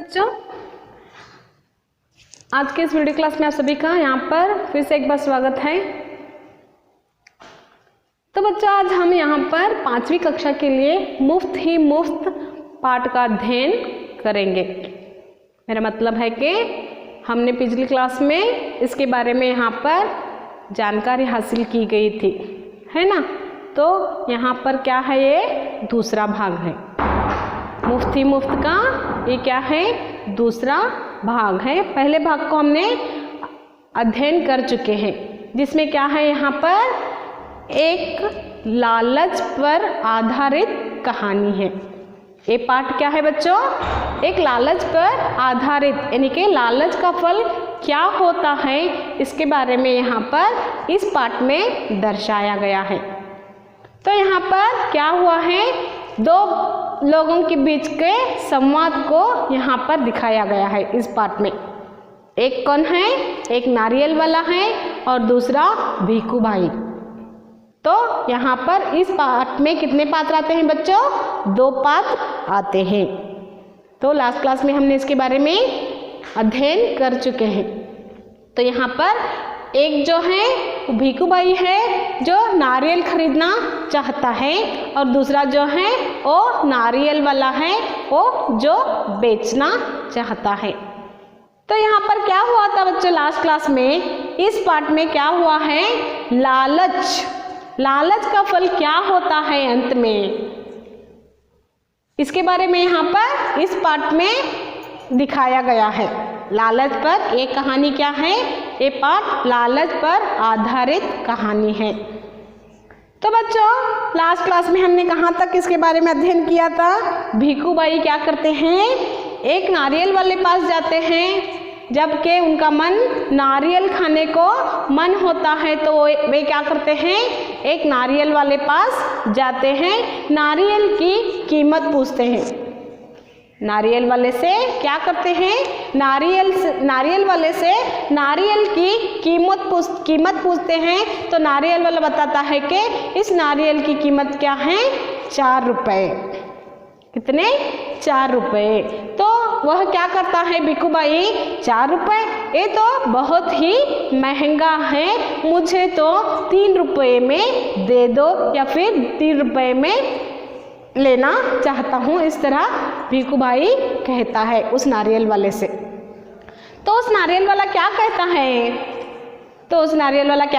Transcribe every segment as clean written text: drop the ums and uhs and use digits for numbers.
बच्चों, आज के इस वीडियो क्लास में आप सभी का यहाँ पर फिर से एक बार स्वागत है। तो बच्चों, आज हम यहाँ पर 5वीं कक्षा के लिए मुफ्त पाठ का अध्ययन करेंगे। मेरा मतलब है कि हमने पिछली क्लास में इसके बारे में यहाँ पर जानकारी हासिल की गई थी, है ना। तो यहाँ पर क्या है, ये दूसरा भाग है। मुफ्त का ये क्या है, दूसरा भाग है। पहले भाग को हमने अध्ययन कर चुके हैं, जिसमें क्या है, यहाँ पर एक लालच पर आधारित कहानी है। ये पाठ क्या है बच्चों, एक लालच पर आधारित, यानी कि लालच का फल क्या होता है, इसके बारे में यहाँ पर इस पाठ में दर्शाया गया है। तो यहाँ पर क्या हुआ है, दो लोगों के बीच के संवाद को यहाँ पर दिखाया गया है इस पाठ में। एक कौन है, एक नारियल वाला है और दूसरा भीखू भाई। तो यहाँ पर इस पाठ में कितने पात्र आते हैं बच्चों, 2 पात्र आते हैं। तो लास्ट क्लास में हमने इसके बारे में अध्ययन कर चुके हैं। तो यहाँ पर एक जो है भीखू भाई है जो नारियल खरीदना चाहता है, और दूसरा जो है वो नारियल वाला है, वो जो बेचना चाहता है। तो यहाँ पर क्या हुआ था बच्चों, लास्ट क्लास में इस पाठ में क्या हुआ है, लालच का फल क्या होता है अंत में, इसके बारे में यहाँ पर इस पाठ में दिखाया गया है। लालच पर एक कहानी क्या है, ये पाठ लालच पर आधारित कहानी है। तो बच्चों, लास्ट क्लास में हमने कहाँ तक इसके बारे में अध्ययन किया था। भीखू भाई क्या करते हैं, एक नारियल वाले पास जाते हैं, जबकि उनका मन नारियल खाने को मन होता है, तो वे क्या करते हैं, एक नारियल वाले पास जाते हैं, नारियल की कीमत पूछते हैं। नारियल वाले से क्या करते हैं, नारियल वाले से नारियल की कीमत पूछते हैं। तो नारियल वाला बताता है कि इस नारियल की कीमत क्या है, 4 रुपये। कितने, 4 रुपये। तो वह क्या करता है भीखू भाई, 4 रुपये, ये तो बहुत ही महंगा है, मुझे तो 3 रुपये में दे दो, या फिर 3 रुपये में लेना चाहता हूँ, इस तरह भीखू भाई कहता है उस नारियल वाले से। तो उस नारियल वाला क्या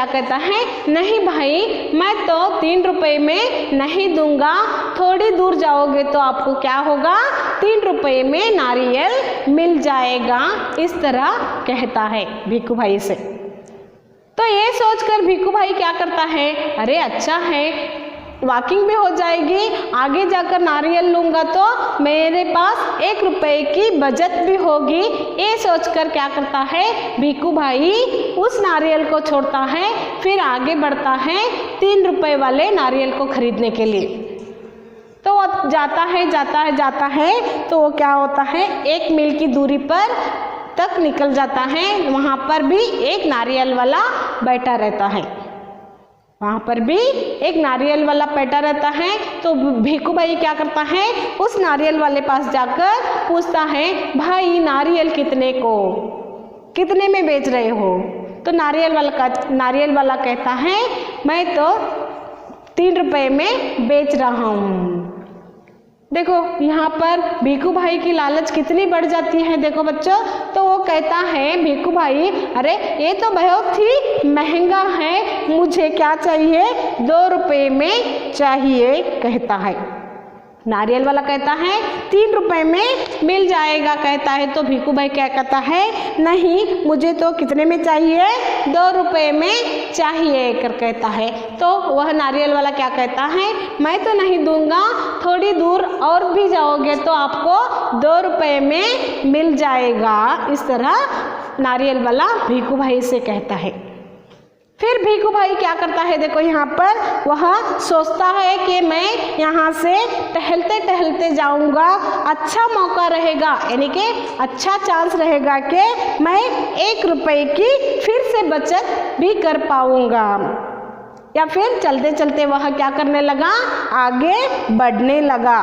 कहता है, नहीं भाई, मैं तो 3 रुपये में नहीं दूंगा, थोड़ी दूर जाओगे तो आपको क्या होगा, 3 रुपये में नारियल मिल जाएगा, इस तरह कहता है भीखू भाई से। तो ये सोचकर भीखू भाई क्या करता है, अरे अच्छा है, वॉकिंग भी हो जाएगी, आगे जाकर नारियल लूँगा तो मेरे पास 1 रुपये की बचत भी होगी। ये सोचकर क्या करता है भीखू भाई, उस नारियल को छोड़ता है, फिर आगे बढ़ता है 3 रुपये वाले नारियल को खरीदने के लिए। तो वो जाता है, तो वो क्या होता है, 1 मील की दूरी पर तक निकल जाता है। वहाँ पर भी एक नारियल वाला बैठा रहता है, तो भीखू भाई क्या करता है, उस नारियल वाले पास जाकर पूछता है, भाई नारियल कितने में बेच रहे हो। तो नारियल वाला कहता है, मैं तो 3 रुपये में बेच रहा हूँ। देखो यहाँ पर भीखू भाई की लालच कितनी बढ़ जाती है, देखो बच्चों। तो वो कहता है भीखू भाई, अरे ये तो बहुत ही महंगा है, मुझे क्या चाहिए, 2 रुपये में चाहिए, कहता है। नारियल वाला कहता है 3 रुपये में मिल जाएगा, कहता है। तो भीखू भाई क्या कहता है, नहीं, मुझे तो कितने में चाहिए, 2 रुपये में चाहिए, कर कहता है। तो वह नारियल वाला क्या कहता है, मैं तो नहीं दूंगा, थोड़ी दूर और भी जाओगे तो आपको 2 रुपये में मिल जाएगा, इस तरह नारियल वाला भीखू भाई से कहता है। फिर भीखू भाई क्या करता है, देखो यहाँ पर वह सोचता है कि मैं यहाँ से टहलते टहलते जाऊँगा, अच्छा मौका रहेगा, यानी कि अच्छा चांस रहेगा कि मैं 1 रुपये की फिर से बचत भी कर पाऊँगा। या फिर चलते चलते वह क्या करने लगा, आगे बढ़ने लगा।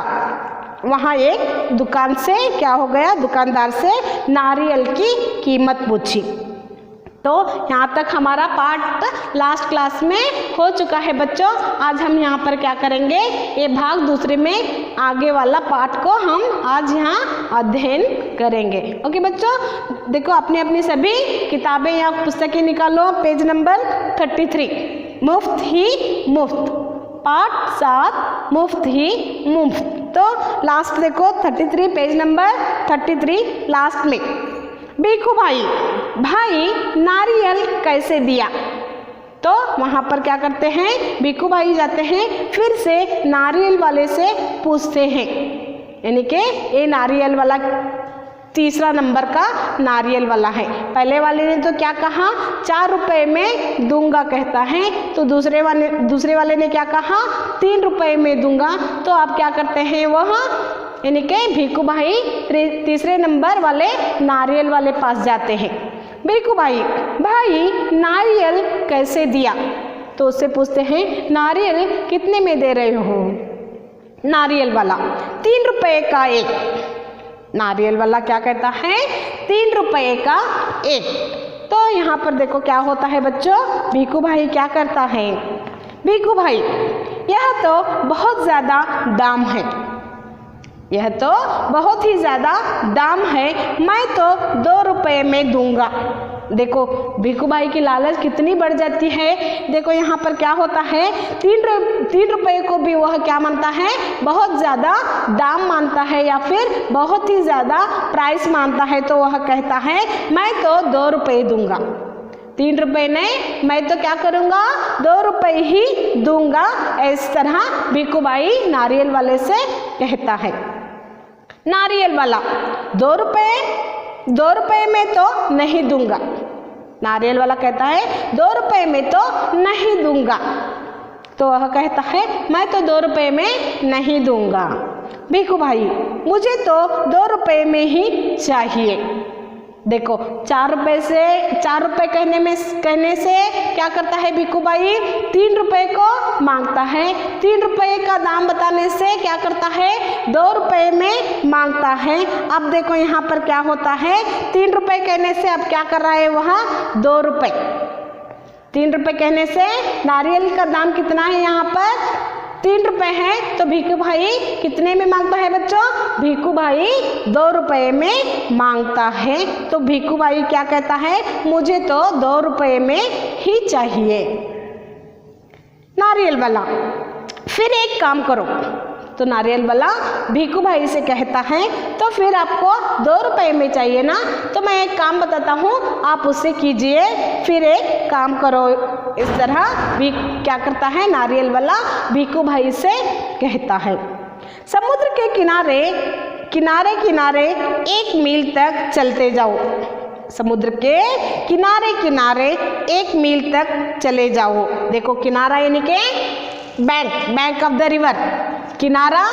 वहाँ एक दुकान से क्या हो गया, दुकानदार से नारियल की कीमत पूछी। तो यहाँ तक हमारा पार्ट लास्ट क्लास में हो चुका है बच्चों। आज हम यहाँ पर क्या करेंगे, ये भाग दूसरे में आगे वाला पार्ट को हम आज यहाँ अध्ययन करेंगे। ओके बच्चों, देखो अपनी अपनी सभी किताबें या पुस्तकें निकालो। पेज नंबर 33, मुफ्त ही मुफ्त, पार्ट 7, मुफ्त ही मुफ्त। तो लास्ट देखो 33, पेज नंबर 33 लास्ट में, भीखू भाई नारियल कैसे दिया। तो वहाँ पर क्या करते हैं, भीखू भाई जाते हैं, फिर से नारियल वाले से पूछते हैं, यानी कि ये नारियल वाला तीसरा नंबर का नारियल वाला है। पहले वाले ने तो क्या कहा, 4 रुपये में दूंगा कहता है, तो दूसरे वाले ने क्या कहा, 3 रुपये में दूंगा। तो आप क्या करते हैं, वह यानी कि भीखू भाई तीसरे नंबर वाले नारियल वाले पास जाते हैं। भीखू भाई नारियल कैसे दिया। तो उससे पूछते हैं नारियल कितने में दे रहे हो। नारियल वाला 3 रुपये का एक। नारियल वाला क्या कहता है, 3 रुपये का एक। तो यहाँ पर देखो क्या होता है बच्चों, भीखू भाई क्या करता है, भीखू भाई यह तो बहुत ज़्यादा दाम है, यह तो बहुत ही ज़्यादा दाम है, मैं तो 2 रुपये में दूंगा। देखो भीखू भाई की लालच कितनी बढ़ जाती है। देखो यहाँ पर क्या होता है, 3 रुपये को भी वह क्या मानता है, बहुत ज़्यादा दाम मानता है या फिर बहुत ही ज़्यादा प्राइस मानता है। तो वह कहता है मैं तो 2 रुपये दूंगा, 3 रुपये नहीं, मैं तो क्या करूँगा, 2 रुपये ही दूंगा। इस तरह भीखू भाई नारियल वाले से कहता है। नारियल वाला 2 रुपये में तो नहीं दूंगा। नारियल वाला कहता है 2 रुपये में तो नहीं दूंगा। तो वह कहता है मैं तो 2 रुपये में नहीं दूंगा। भीखू भाई मुझे तो 2 रुपये में ही चाहिए। देखो 4 रुपये कहने से क्या करता है भीखू भाई, 3 रुपये को मांगता है। 3 रुपये का दाम बताने से क्या करता है, 2 रुपये में मांगता है। अब देखो यहाँ पर क्या होता है, 3 रुपये कहने से अब क्या कर रहा है वह, 2 रुपये। 3 रुपये कहने से नारियल का दाम कितना है, यहाँ पर 3 रुपये है। तो भीखू भाई कितने में मांगता है बच्चों, भीखू भाई 2 रुपये में मांगता है। तो भीखू भाई क्या कहता है, मुझे तो 2 रुपये में ही चाहिए। नारियल वाला फिर एक काम करो। तो नारियल वाला भीखू भाई से कहता है तो फिर आपको 2 रुपये में चाहिए ना, तो मैं एक काम बताता हूँ, आप उससे कीजिए, फिर एक काम करो। इस तरह भी क्या करता है, नारियल वाला भीखू भाई से कहता है। समुद्र के किनारे किनारे 1 मील तक चलते जाओ। समुद्र के किनारे 1 मील तक चले जाओ। देखो किनारा यानी कि बैंक ऑफ द रिवर। किनारा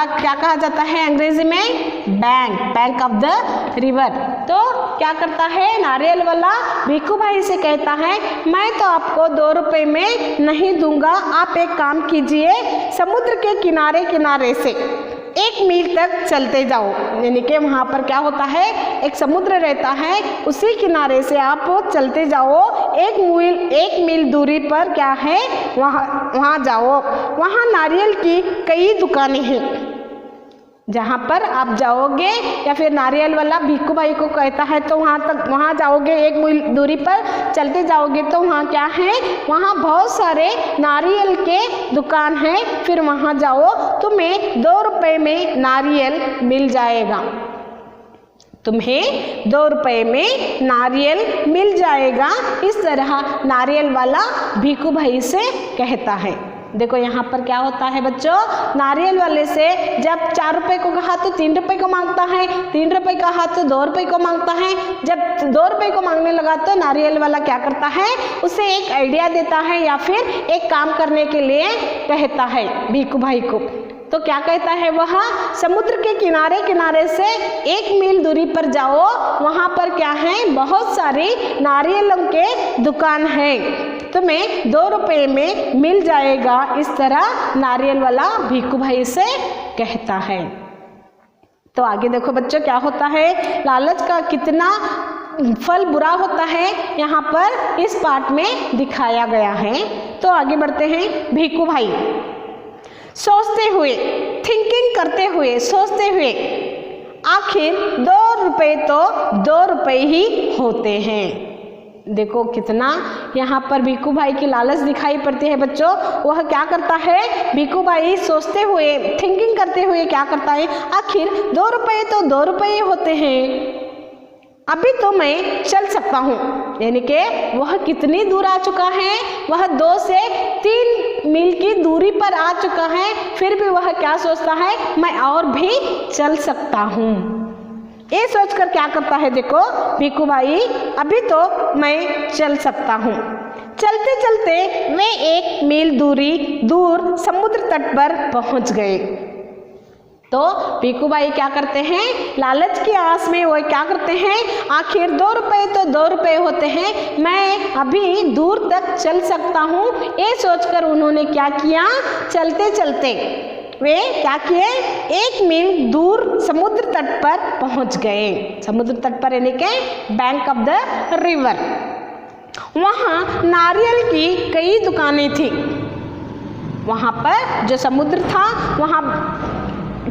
क्या कहा जाता है अंग्रेजी में, बैंक ऑफ द रिवर। तो क्या करता है नारियल वाला भीखू भाई से कहता है मैं तो आपको 2 रुपये में नहीं दूंगा, आप एक काम कीजिए, समुद्र के किनारे से 1 मील तक चलते जाओ। यानी कि वहाँ पर क्या होता है, एक समुद्र रहता है, उसी किनारे से आप चलते जाओ। 1 मील दूरी पर क्या है, वहाँ जाओ। वहाँ नारियल की कई दुकानें हैं। जहाँ पर आप जाओगे या फिर नारियल वाला भीखू भाई को कहता है तो वहाँ जाओगे, 1 मील दूरी पर चलते जाओगे तो वहाँ क्या है, वहाँ बहुत सारे नारियल के दुकान हैं। फिर वहाँ जाओ, तुम्हें 2 रुपये में नारियल मिल जाएगा। तुम्हें 2 रुपये में नारियल मिल जाएगा। इस तरह नारियल वाला भीखू भाई से कहता है। देखो यहाँ पर क्या होता है बच्चों, नारियल वाले से जब 4 रुपये को कहा तो 3 रुपये को मांगता है, 3 रुपये कहा तो 2 रुपये को मांगता है। जब 2 रुपये को मांगने लगा तो नारियल वाला क्या करता है, उसे एक आइडिया देता है या फिर एक काम करने के लिए कहता है भीखू भाई को। तो क्या कहता है वह, समुद्र के किनारे से 1 मील दूरी पर जाओ, वहाँ पर क्या है, बहुत सारी नारियलों के दुकान है। तुम्हें 2 रुपये में मिल जाएगा, इस तरह नारियल वाला भिक्खू भाई से कहता है। तो आगे देखो बच्चों क्या होता है, लालच का कितना फल बुरा होता है यहाँ पर इस पाठ में दिखाया गया है। तो आगे बढ़ते हैं। भिक्खू भाई सोचते हुए, थिंकिंग करते हुए, सोचते हुए, आखिर 2 रुपये तो 2 रुपये ही होते हैं। देखो कितना यहाँ पर भिक्खू भाई की लालच दिखाई पड़ती है बच्चों। वह क्या करता है, भिक्खू भाई सोचते हुए, थिंकिंग करते हुए क्या करता है, आखिर 2 रुपये तो 2 रुपये ही होते हैं, अभी तो मैं चल सकता हूँ। यानी कि वह कितनी दूर आ चुका है, वह 2 से 3 मील की दूरी पर आ चुका है, फिर भी वह क्या सोचता है, मैं और भी चल सकता हूँ। ये सोचकर क्या करता है, देखो भिक्खू भाई, अभी तो मैं चल सकता हूँ। चलते चलते वे 1 मील दूर समुद्र तट पर पहुँच गए। तो भिक्खू भाई क्या करते हैं, लालच की आस में वो क्या करते हैं, आखिर 2 रुपये तो 2 रुपये होते हैं, मैं अभी दूर तक चल सकता हूँ। ये सोचकर उन्होंने क्या किया, चलते चलते वे क्या किए, 1 मील दूर समुद्र तट पर पहुँच गए। समुद्र तट पर यानी कि बैंक ऑफ द रिवर। वहाँ नारियल की कई दुकानें थी। वहाँ पर जो समुद्र था, वहाँ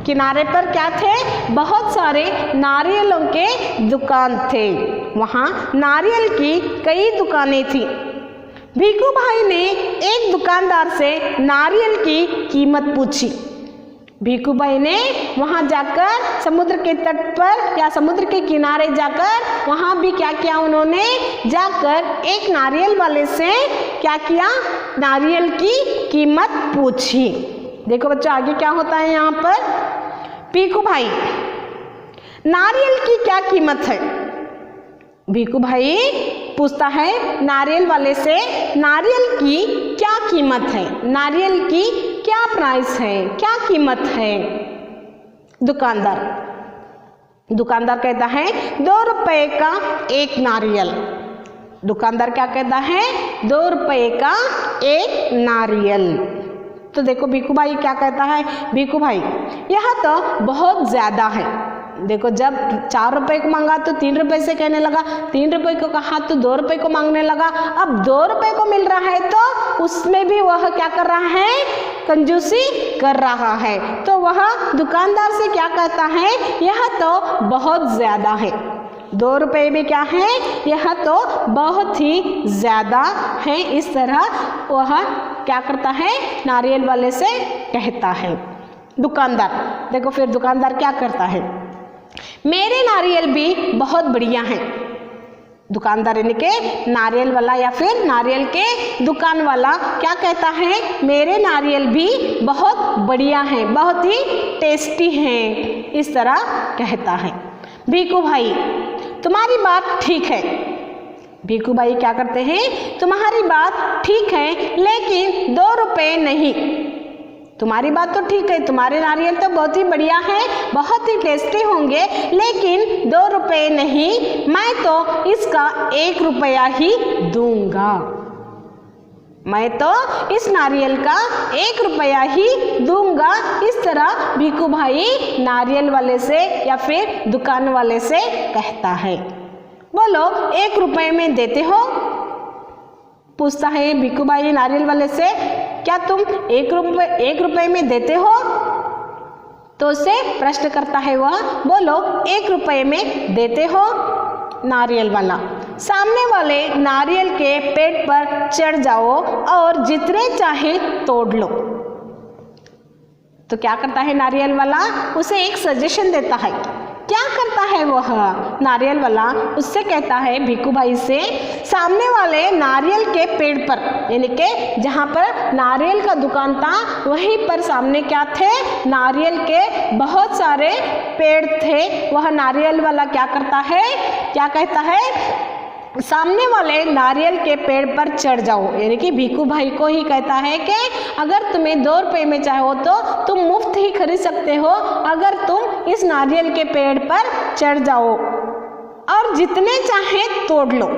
किनारे पर क्या थे, बहुत सारे नारियलों के दुकान थे। वहाँ नारियल की कई दुकानें थी। भिक्खू भाई ने एक दुकानदार से नारियल की कीमत पूछी। भिक्खू भाई ने वहाँ जाकर समुद्र के तट पर या समुद्र के किनारे जाकर वहाँ भी क्या किया, उन्होंने जाकर एक नारियल वाले से क्या किया, नारियल की कीमत पूछी। देखो बच्चों आगे क्या होता है यहाँ पर, भिक्खू भाई, नारियल की क्या कीमत है। भिक्खू भाई पूछता है नारियल वाले से, नारियल की क्या कीमत है, नारियल की क्या प्राइस है, क्या कीमत है। दुकानदार कहता है 2 रुपये का 1 नारियल। दुकानदार क्या कहता है, 2 रुपये का 1 नारियल। तो देखो भिक्खू भाई क्या कहता है, भिक्खू भाई यह तो बहुत ज़्यादा है। देखो जब 4 रुपये को मांगा तो 3 रुपये से कहने लगा, 3 रुपये को कहा तो 2 रुपये को मांगने लगा। अब 2 रुपये को मिल रहा है तो उसमें भी वह क्या कर रहा है, कंजूसी कर रहा है। तो वह दुकानदार से क्या कहता है, यह तो बहुत ज़्यादा है। 2 रुपये भी क्या है, यह तो बहुत ही ज़्यादा है। इस तरह वह क्या करता है, नारियल वाले से कहता है। दुकानदार, देखो फिर दुकानदार क्या करता है, मेरे नारियल भी बहुत बढ़िया हैं। दुकानदार यानी के नारियल वाला या फिर नारियल के दुकान वाला क्या कहता है, मेरे नारियल भी बहुत बढ़िया हैं, बहुत ही टेस्टी हैं। इस तरह कहता है। भिक्खू भाई तुम्हारी बात ठीक है। भिक्खू भाई क्या करते हैं, तुम्हारी बात ठीक है लेकिन 2 रुपये नहीं। तुम्हारी बात तो ठीक है, तुम्हारे नारियल तो बहुत ही बढ़िया है, बहुत ही टेस्टी होंगे, लेकिन 2 रुपये नहीं, मैं तो इसका 1 रुपया ही दूंगा। मैं तो इस नारियल का 1 रुपया ही दूंगा। इस तरह भिक्खू भाई नारियल वाले से या फिर दुकान वाले से कहता है। बोलो 1 रुपये में देते हो, पूछता है भिक्खू भाई नारियल वाले से, क्या तुम 1 रुपये में देते हो। तो उसे प्रश्न करता है वह, बोलो 1 रुपये में देते हो। नारियल वाला, सामने वाले नारियल के पेड़ पर चढ़ जाओ और जितने चाहे तोड़ लो। तो क्या करता है नारियल वाला, उसे एक सजेशन देता है। क्या करता है वह नारियल वाला, उससे कहता है भिक्खू भाई से, सामने वाले नारियल के पेड़ पर, यानी कि जहाँ पर नारियल का दुकान था वहीं पर सामने क्या थे, नारियल के बहुत सारे पेड़ थे। वह नारियल वाला क्या करता है, क्या कहता है, सामने वाले नारियल के पेड़ पर चढ़ जाओ। यानी कि भिक्खू भाई को ही कहता है कि अगर तुम्हें 2 रुपये में चाहो तो तुम मुफ्त ही खरीद सकते हो, अगर तुम इस नारियल के पेड़ पर चढ़ जाओ और जितने चाहे तोड़ लो।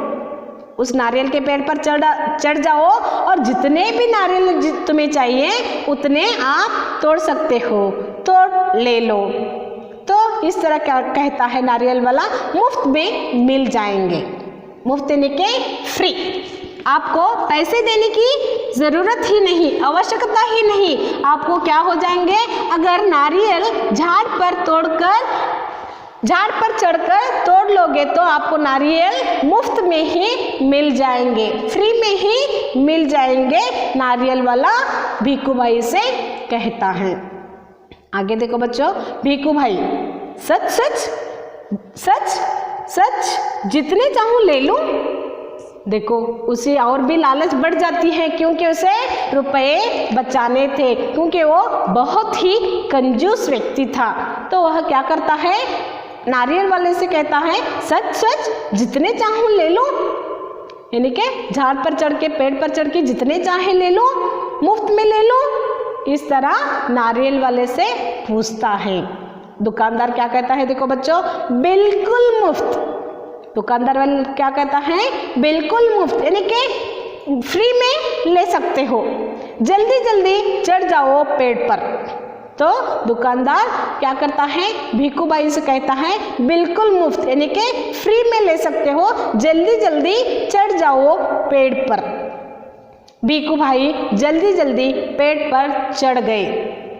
उस नारियल के पेड़ पर चढ़ जाओ और जितने भी नारियल तुम्हें चाहिए उतने आप तोड़ सकते हो, तोड़ ले लो। तो इस तरह क्या कहता है नारियल वाला, मुफ्त में मिल जाएंगे, मुफ्त यानी के फ्री। आपको पैसे देने की ज़रूरत ही नहीं, आवश्यकता ही नहीं। आपको क्या हो जाएंगे, अगर नारियल झाड़ पर चढ़कर तोड़ लोगे तो आपको नारियल मुफ्त में ही मिल जाएंगे, फ्री में ही मिल जाएंगे, नारियल वाला भीखू भाई से कहता है। आगे देखो बच्चों, भीखू भाई सच सच सच सच जितने चाहूं ले लूं। देखो उसे और भी लालच बढ़ जाती है, क्योंकि उसे रुपए बचाने थे, क्योंकि वो बहुत ही कंजूस व्यक्ति था। तो वह क्या करता है, नारियल वाले से कहता है सच सच जितने चाहूं ले लो, यानी कि झाड़ पर चढ़ के, पेड़ पर चढ़ के जितने चाहे ले लो, मुफ्त में ले लो। इस तरह नारियल वाले से पूछता है। दुकानदार क्या कहता है, देखो बच्चों, बिल्कुल मुफ्त। दुकानदार वाला क्या कहता है, बिल्कुल मुफ्त, यानी कि फ्री में ले सकते हो, जल्दी जल्दी चढ़ जाओ पेड़ पर। तो दुकानदार क्या करता है, भीखू भाई से कहता है बिल्कुल मुफ्त, यानी कि फ्री में ले सकते हो, जल्दी जल्दी चढ़ जाओ पेड़ पर। भीखू भाई जल्दी जल्दी पेड़ पर चढ़ गए।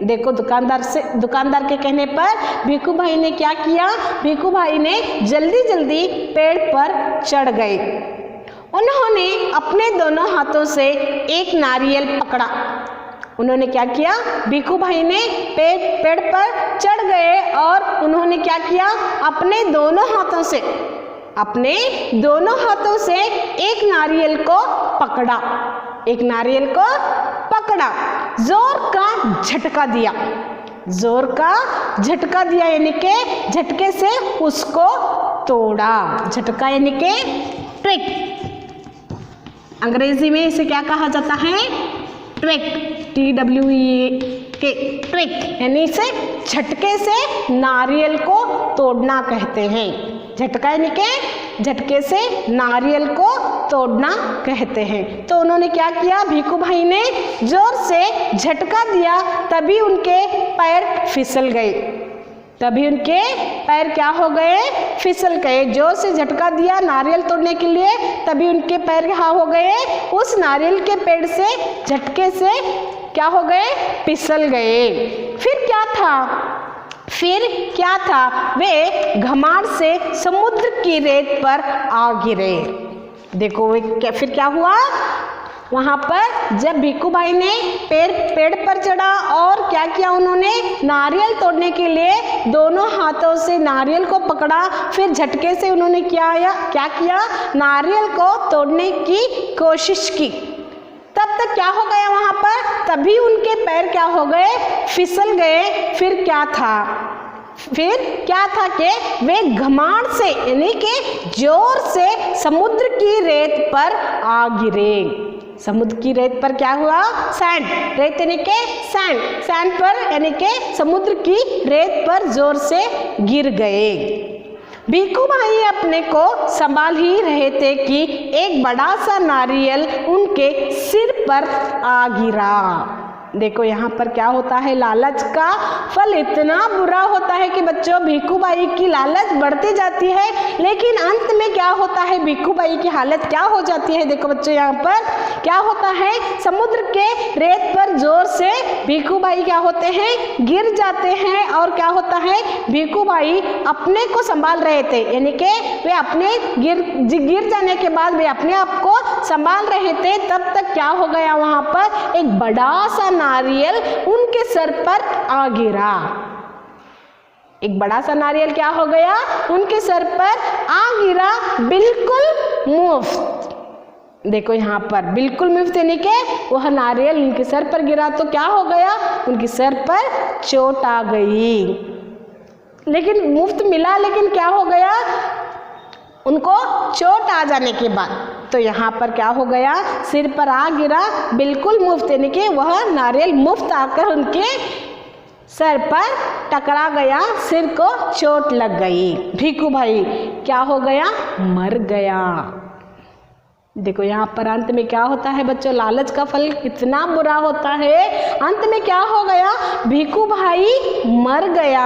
देखो दुकानदार के कहने पर भीखू भाई ने क्या किया, भीखू भाई ने जल्दी जल्दी पेड़ पर चढ़ गए। उन्होंने अपने दोनों हाथों से एक नारियल पकड़ा। उन्होंने क्या किया, भीखू भाई ने पेड़ पर चढ़ गए और उन्होंने क्या किया, अपने दोनों हाथों से एक नारियल को पकड़ा, एक नारियल को पकड़ा, जोर का झटका दिया, यानी के झटके से उसको तोड़ा। झटका यानी के ट्विक, अंग्रेजी में इसे क्या कहा जाता है, ट्विक, TWEK, ट्विक, यानी इसे झटके से नारियल को तोड़ना कहते हैं। झटका यानी के झटके से नारियल को तोड़ना कहते हैं। तो उन्होंने क्या किया, भीखू भाई ने जोर से झटका दिया, तभी उनके पैर फिसल गए। तभी उनके पैर क्या हो गए, फिसल गए। जोर से झटका दिया नारियल तोड़ने के लिए, तभी उनके पैर क्या हो गए, उस नारियल के पेड़ से झटके से क्या हो गए, फिसल गए। फिर क्या था, वे घमार से समुद्र की रेत पर आ गिरे। देखो फिर क्या हुआ, वहाँ पर जब भीखू भाई ने पेड़ पर चढ़ा और क्या किया, उन्होंने नारियल तोड़ने के लिए दोनों हाथों से नारियल को पकड़ा, फिर झटके से उन्होंने क्या किया, नारियल को तोड़ने की कोशिश की। तब तक क्या हो गया वहाँ पर, तभी उनके पैर क्या हो गए, फिसल गए। फिर क्या था कि वे घमाड़ से यानी कि जोर से समुद्र की रेत पर आ गिरे। समुद्र की रेत पर क्या हुआ, सैंड, रेत यानी के सैंड पर यानी के समुद्र की रेत पर जोर से गिर गए। भीखू भाई अपने को संभाल ही रहे थे कि एक बड़ा सा नारियल उनके सिर पर आ गिरा। देखो यहाँ पर क्या होता है, लालच का फल इतना बुरा होता है कि बच्चों भीखू भाई की लालच बढ़ती जाती है, लेकिन अंत में क्या होता है, भीखू भाई की हालत क्या हो जाती है। देखो बच्चों यहाँ पर क्या होता है, समुद्र के रेत पर जोर से भीखू भाई क्या होते हैं, गिर जाते हैं। और क्या होता है, भीखू भाई अपने को संभाल रहे थे, यानी कि वे अपने गिर जाने के बाद वे अपने आप को संभाल रहे थे। तब तक क्या हो गया, वहाँ पर एक बड़ा सा नारियल उनके सर पर आ गिरा। एक बड़ा सा नारियल क्या हो गया, उनके सर पर आ गिरा, बिल्कुल मुफ्त। देखो यहाँ पर बिल्कुल मुफ्त यानी कि वह नारियल उनके सर पर गिरा तो क्या हो गया, उनके सर पर चोट आ गई। लेकिन मुफ्त मिला, लेकिन क्या हो गया, उनको चोट आ जाने के बाद तो यहाँ पर क्या हो गया, सिर पर आ गिरा, बिल्कुल मुफ्त यानी कि वह नारियल मुफ्त आकर उनके सर पर टकरा गया, सिर को चोट लग गई। भीखू भाई क्या हो गया, मर गया। देखो यहाँ पर अंत में क्या होता है बच्चों, लालच का फल कितना बुरा होता है। अंत में क्या हो गया, भिखू भाई मर गया,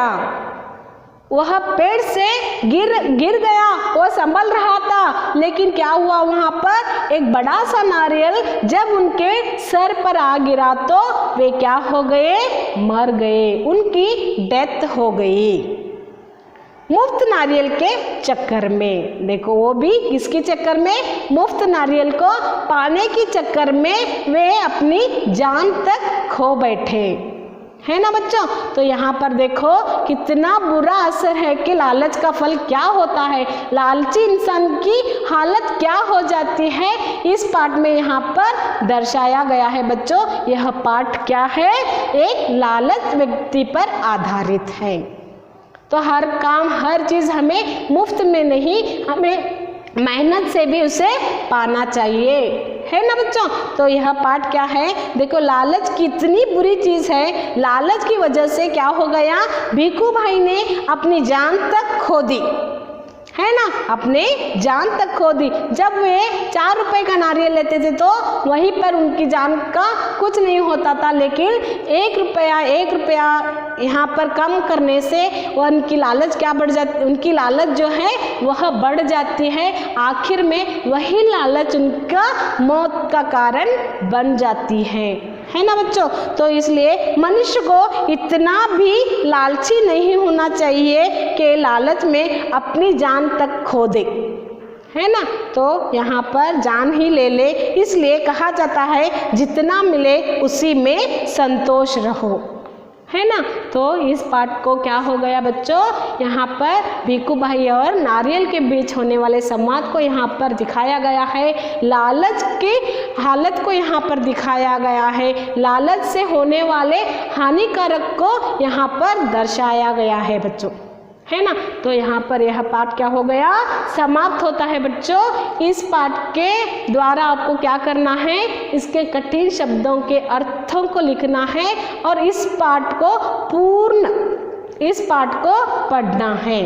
वह पेड़ से गिर गया, वो संभल रहा था, लेकिन क्या हुआ, वहाँ पर एक बड़ा सा नारियल जब उनके सर पर आ गिरा तो वे क्या हो गए, मर गए, उनकी डेथ हो गई मुफ्त नारियल के चक्कर में। देखो वो भी किसके चक्कर में, मुफ्त नारियल को पाने के चक्कर में वे अपनी जान तक खो बैठे, है ना बच्चों। तो यहाँ पर देखो कितना बुरा असर है कि लालच का फल क्या होता है, लालची इंसान की हालत क्या हो जाती है, इस पाठ में यहाँ पर दर्शाया गया है बच्चों। यह पाठ क्या है, एक लालच व्यक्ति पर आधारित है। तो हर काम हर चीज़ हमें मुफ्त में नहीं, हमें मेहनत से भी उसे पाना चाहिए, है ना बच्चों। तो यह पाठ क्या है, देखो लालच कितनी बुरी चीज़ है, लालच की वजह से क्या हो गया, भिखू भाई ने अपनी जान तक खो दी, है ना, अपने जान तक खो दी। जब वे 4 रुपए का नारियल लेते थे तो वहीं पर उनकी जान का कुछ नहीं होता था, लेकिन 1 रुपया यहाँ पर कम करने से उनकी लालच क्या बढ़ जाती, उनकी लालच जो है वह बढ़ जाती है। आखिर में वही लालच उनका मौत का कारण बन जाती है ना बच्चों। तो इसलिए मनुष्य को इतना भी लालची नहीं होना चाहिए कि लालच में अपनी जान तक खो दे, है ना। तो यहाँ पर जान ही ले ले, इसलिए कहा जाता है जितना मिले उसी में संतोष रहो, है ना। तो इस पाठ को क्या हो गया बच्चों, यहाँ पर भिखू भाई और नारियल के बीच होने वाले संवाद को यहाँ पर दिखाया गया है, लालच की हालत को यहाँ पर दिखाया गया है, लालच से होने वाले हानिकारक को यहाँ पर दर्शाया गया है बच्चों, है ना। तो यहाँ पर यह पाठ क्या हो गया, समाप्त होता है बच्चों। इस पाठ के द्वारा आपको क्या करना है, इसके कठिन शब्दों के अर्थों को लिखना है और इस पाठ को पढ़ना है।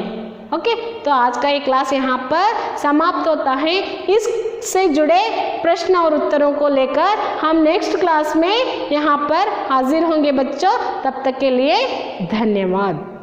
ओके, तो आज का ये क्लास यहाँ पर समाप्त होता है। इससे जुड़े प्रश्न और उत्तरों को लेकर हम नेक्स्ट क्लास में यहाँ पर हाजिर होंगे बच्चों। तब तक के लिए धन्यवाद।